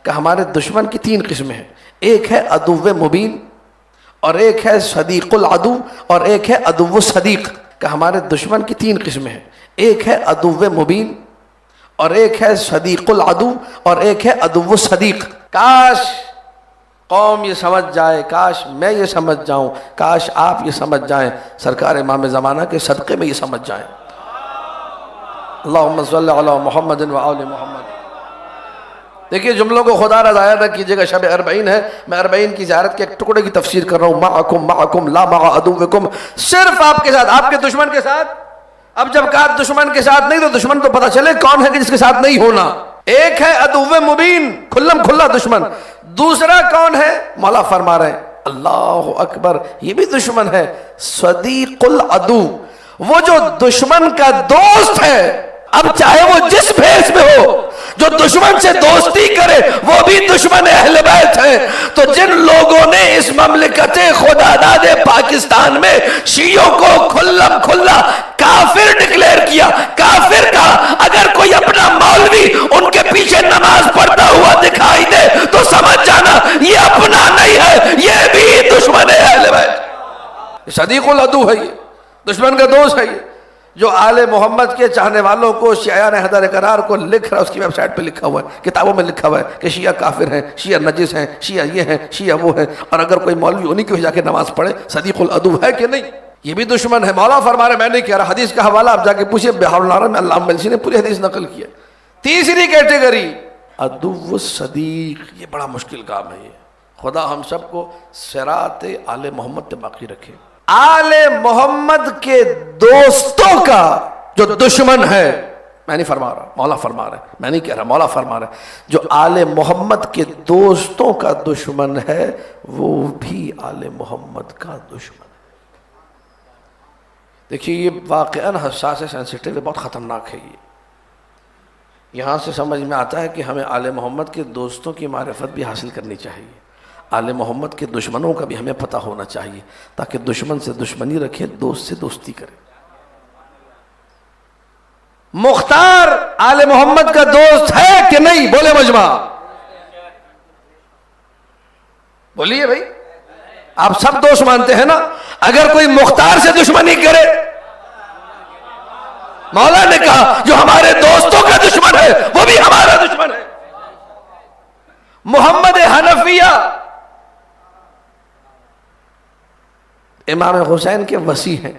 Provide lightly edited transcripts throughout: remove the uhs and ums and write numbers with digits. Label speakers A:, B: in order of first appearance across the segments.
A: کہ ہمارے دشمن کی تین قسمیں ہیں، ایک ہے عدو مبین، اور ایک ہے صدیق العدو، اور ایک ہے عدو صدیق. کہ ہمارے دشمن کی تین قسمیں ہیں، ایک ہے عدو مبین، اور ایک ہے صدیق العدو، اور ایک ہے عدو صدیق. کاش قوم یہ سمجھ جائے، کاش میں یہ سمجھ جاؤں، کاش آپ یہ سمجھ جائیں، سرکار امام زمانہ کے صدقے میں یہ سمجھ جائیں. اللہم صلی علی محمد و آل محمد. دیکھیے جملوں کو خدا را ضائع نہ کیجیے گا، شب 40 ہے، میں 40 کی زیارت کے ایک ٹکڑے کی تفسیر کر رہا ہوں. معکم معکم لا مع عدوکم، صرف آپ کے ساتھ، آپ کے دشمن کے ساتھ. اب جب کہا دشمن کے ساتھ نہیں تو دشمن تو پتہ چلے کون ہے کہ جس کے ساتھ نہیں ہونا. ایک ہے عدو مبین، کھلم کھلا دشمن. دوسرا کون ہے؟ مولا فرما رہے ہیں اللہ اکبر، یہ بھی دشمن ہے، صدیق العدو، وہ جو دشمن کا دوست ہے. اب چاہے وہ جس بھیس میں ہو، جو دشمن سے دوستی کرے وہ بھی دشمن اہل بیت ہے. تو جن لوگوں نے اس مملکت خدا داد پاکستان میں شیعوں کو کھلم کھلا کافر ڈکلیئر کیا، کافر کا، اگر کوئی اپنا مولوی ان کے پیچھے نماز پڑھتا ہوا دکھائی دے تو سمجھ جانا یہ اپنا نہیں ہے، یہ بھی دشمن اہل بیت. صدیق العدو ہے، یہ دشمن کا دوست ہے. یہ جو آل محمد کے چاہنے والوں کو شیعیان حیدر قرار کو لکھ رہا، اس کی ویب سائٹ پہ لکھا ہوا ہے، کتابوں میں لکھا ہوا ہے کہ شیعہ کافر ہیں، شیعہ نجس ہیں، شیعہ یہ ہیں، شیعہ وہ ہیں. اور اگر کوئی مولوی انہی کی جا کے نماز پڑھے، صدیق العدو ہے کہ نہیں؟ یہ بھی دشمن ہے. مولا فرما رہے میں نہیں کہہ رہا، حدیث کا حوالہ آپ جا کے پوچھیں، بہار العرب میں علامہ ملسی نے پوری حدیث نقل کیا. تیسری کیٹیگری عدو صدیق، یہ بڑا مشکل کام ہے. یہ خدا ہم سب کو صراط آل محمد پہ باقی رکھے. آل محمد کے دوستوں کا جو دشمن ہے، میں نہیں فرما رہا، مولا فرما رہا ہے، میں نہیں کہہ رہا، مولا فرما رہا ہے، جو آل محمد کے دوستوں کا دشمن ہے وہ بھی آل محمد کا دشمن ہے. دیکھیے یہ واقعاً حساس ہے، سینسیٹیو ہے، بہت خطرناک ہے. یہ یہاں سے سمجھ میں آتا ہے کہ ہمیں آل محمد کے دوستوں کی معرفت بھی حاصل کرنی چاہیے، آل محمد کے دشمنوں کا بھی ہمیں پتہ ہونا چاہیے، تاکہ دشمن سے دشمنی رکھیں، دوست سے دوستی کریں. مختار آل محمد کا دوست ہے کہ نہیں؟ بولے مجمع، بولیے بھائی، آپ سب دوست مانتے ہیں نا؟ اگر کوئی مختار سے دشمنی کرے، مولا نے کہا جو ہمارے دوستوں کا دشمن ہے وہ بھی ہمارا دشمن ہے. محمد حنفیہ امام حسین کے وصی ہیں،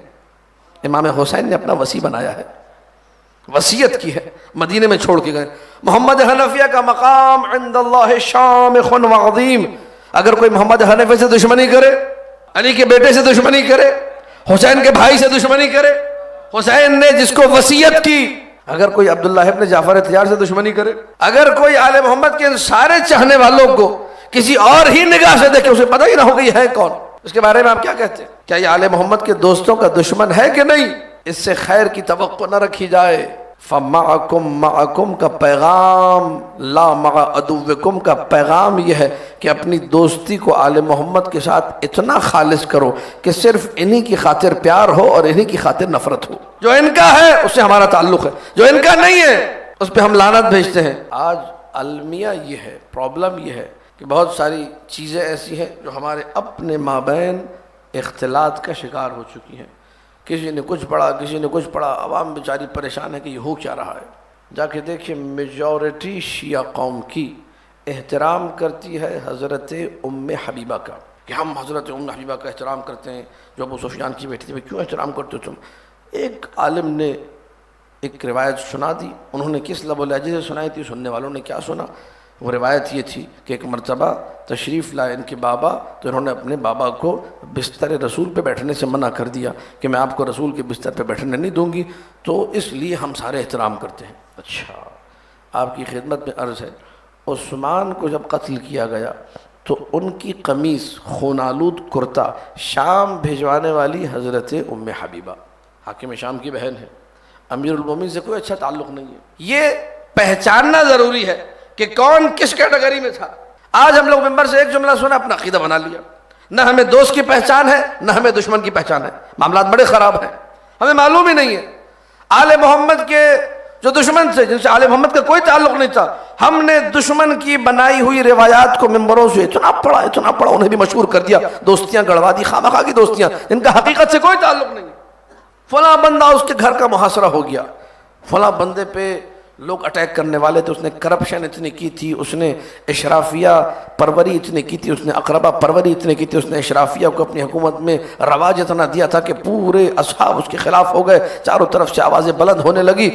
A: امام حسین نے اپنا وصی بنایا ہے، وصیت کی ہے، مدینے میں چھوڑ کے گئے. محمد حنفیہ کا مقام عند اللہ شامخ و عظیم. اگر کوئی محمد حنفی سے دشمنی کرے، علی کے بیٹے سے دشمنی کرے، حسین کے بھائی سے دشمنی کرے، حسین نے جس کو وصیت کی، اگر کوئی عبداللہ ابن جعفر تیار سے دشمنی کرے، اگر کوئی آل محمد کے سارے چاہنے والوں کو کسی اور ہی نگاہ سے دیکھے، اسے پتہ ہی نہ ہو کہ یہ ہے کون، اس کے بارے میں آپ کیا کہتے ہیں؟ کیا یہ آل محمد کے دوستوں کا دشمن ہے کہ نہیں؟ اس سے خیر کی توقع نہ رکھی جائے. فَمَعَكُمْ مَعَكُمْ کا پیغام، لا مع عدوکم کا پیغام یہ ہے کہ اپنی دوستی کو آل محمد کے ساتھ اتنا خالص کرو کہ صرف انہی کی خاطر پیار ہو اور انہی کی خاطر نفرت ہو. جو ان کا ہے اس سے ہمارا تعلق ہے، جو ان کا نہیں ہے اس پہ ہم لعنت بھیجتے ہیں. آج المیہ یہ ہے، پرابلم یہ ہے کہ بہت ساری چیزیں ایسی ہیں جو ہمارے اپنے مابین اختلاط کا شکار ہو چکی ہیں. کسی نے کچھ پڑھا، کسی نے کچھ پڑھا، عوام بیچاری پریشان ہے کہ یہ ہو کیا رہا ہے. جا کے دیکھیں میجورٹی شیعہ قوم کی احترام کرتی ہے حضرت ام حبیبہ کا، کہ ہم حضرت ام حبیبہ کا احترام کرتے ہیں جو ابو سفیان کی بیٹی تھی. کیوں احترام کرتے ہو تم؟ ایک عالم نے ایک روایت سنا دی، انہوں نے کس لب و لہجے سے سنائی تھی، سننے والوں نے کیا سنا؟ وہ روایت یہ تھی کہ ایک مرتبہ تشریف لائے ان کے بابا، تو انہوں نے اپنے بابا کو بستر رسول پہ بیٹھنے سے منع کر دیا کہ میں آپ کو رسول کے بستر پہ بیٹھنے نہیں دوں گی، تو اس لیے ہم سارے احترام کرتے ہیں. اچھا، آپ کی خدمت میں عرض ہے، عثمان کو جب قتل کیا گیا تو ان کی قمیص خونالود کرتا شام بھیجوانے والی حضرت ام حبیبہ، حاکم شام کی بہن ہے، امیر المومنین سے کوئی اچھا تعلق نہیں ہے. یہ پہچاننا ضروری ہے کہ کون کس کیٹیگری میں تھا. آج ہم لوگ ممبر سے ایک جملہ سنا، اپنا عقیدہ بنا لیا، نہ ہمیں دوست کی پہچان ہے نہ ہمیں دشمن کی پہچان ہے. معاملات بڑے خراب ہیں، ہمیں معلوم ہی نہیں ہے. آل محمد کے جو دشمن سے، جن سے آل محمد کا کوئی تعلق نہیں تھا، ہم نے دشمن کی بنائی ہوئی روایات کو ممبروں سے اتنا پڑھا انہیں بھی مشہور کر دیا، دوستیاں گڑوا دی، خامخواہ کی دوستیاں جن کا حقیقت سے کوئی تعلق نہیں۔ فلاں بندہ اس کے گھر کا محاصرہ ہو گیا، فلاں بندے پہ لوگ اٹیک کرنے والے تھے، اس نے کرپشن اتنی کی تھی، اس نے اشرافیہ پروری اتنی کی تھی، اس نے اقربا پروری اتنی کی تھی، اس نے اشرافیہ کو اپنی حکومت میں رواج اتنا دیا تھا کہ پورے اصحاب اس کے خلاف ہو گئے، چاروں طرف سے آوازیں بلند ہونے لگی۔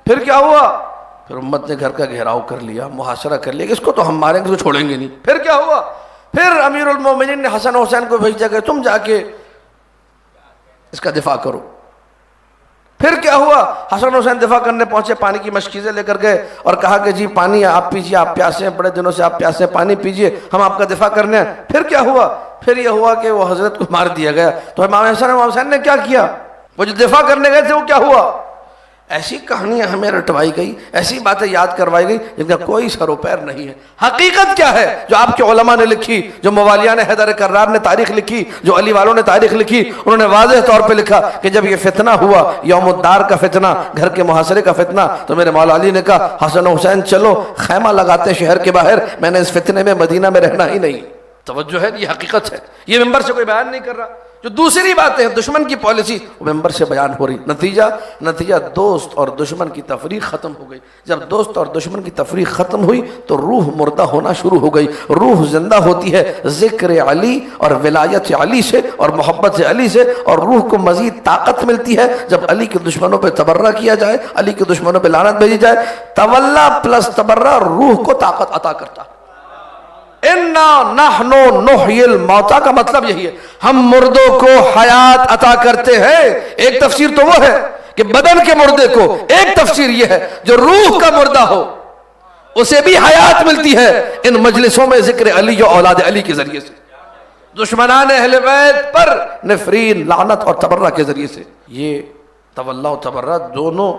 A: پھر کیا ہوا؟ پھر امت نے گھر کا گھیراؤ کر لیا، محاصرہ کر لیا کہ اس کو تو ہم ماریں گے، اس کو چھوڑیں گے نہیں۔ پھر کیا ہوا؟ پھر امیر المومنین نے حسن حسین کو بھیجا کہ تم جا کے اس کا دفاع کرو۔ پھر کیا ہوا؟ حسن حسین دفاع کرنے پہنچے، پانی کی مشکیزیں لے کر گئے اور کہا کہ جی پانی آپ پیجیے، آپ پیاسے ہیں، بڑے دنوں سے آپ پیاسے ہیں، پانی پیجیے، ہم آپ کا دفاع کرنے ہیں۔ پھر کیا ہوا؟ پھر یہ ہوا کہ وہ حضرت کو مار دیا گیا۔ تو امام حسین نے کیا کیا؟ وہ جو دفاع کرنے گئے تھے وہ کیا ہوا؟ ایسی کہانیاں ہمیں رٹوائی گئی، ایسی باتیں یاد کروائی گئی جن کا کوئی سر و پیر نہیں ہے۔ حقیقت کیا ہے جو آپ کے علماء نے لکھی، جو موالیان حیدر کرار نے تاریخ لکھی، جو علی والوں نے تاریخ لکھی، انہوں نے واضح طور پہ لکھا کہ جب یہ فتنہ ہوا، یوم الدار کا فتنہ، گھر کے محاصرے کا فتنہ، تو میرے مولا علی نے کہا حسن حسین چلو خیمہ لگاتے شہر کے باہر، میں نے اس فتنے میں مدینہ میں رہنا ہی نہیں۔ توجہ ہے، یہ حقیقت ہے، یہ ممبر سے کوئی بیان نہیں کر رہا۔ جو دوسری باتیں ہیں دشمن کی پالیسی، وہ ممبر سے بیان ہو رہی۔ نتیجہ دوست اور دشمن کی تفریق ختم ہو گئی۔ جب دوست اور دشمن کی تفریق ختم ہوئی تو روح مردہ ہونا شروع ہو گئی، روح زندہ ہوتی ہے ذکر علی اور ولایت علی سے اور محبت علی سے، اور روح کو مزید طاقت ملتی ہے جب علی کے دشمنوں پہ تبرہ کیا جائے، علی کے دشمنوں پہ لعنت بھیجی جائے۔ تولا پلس تبرہ روح کو طاقت عطا کرتا ہے۔ اِنَّا نَحْنُ نُحْيِي الْمَوْتَى کا مطلب یہی ہے، ہم مردوں کو حیات عطا کرتے ہیں۔ ایک تفسیر تو وہ ہے کہ بدن کے مردے کو، ایک تفسیر یہ ہے جو روح کا مردہ ہو اسے بھی حیات ملتی ہے ان مجلسوں میں ذکر علی و اولاد علی کے ذریعے سے، دشمنان اہل بیت پر نفرین، لعنت اور تبرہ کے ذریعے سے۔ یہ تولا و تبرہ دونوں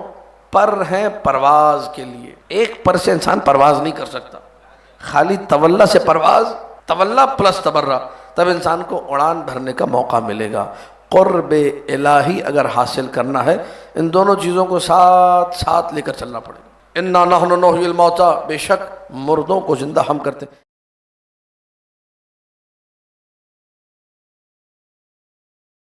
A: پر ہیں پرواز کے لیے، ایک پر سے انسان پرواز نہیں کر سکتا، خالی تولا سے پرواز، تولا پلس تبرہ، تب انسان کو اڑان بھرنے کا موقع ملے گا۔ قرب الہی اگر حاصل کرنا ہے ان دونوں چیزوں کو ساتھ ساتھ لے کر چلنا پڑے گا۔ اِنَّا نَحْنُ نُحْيِي الْمَوْتَى، بے شک مردوں کو زندہ ہم کرتے ہیں۔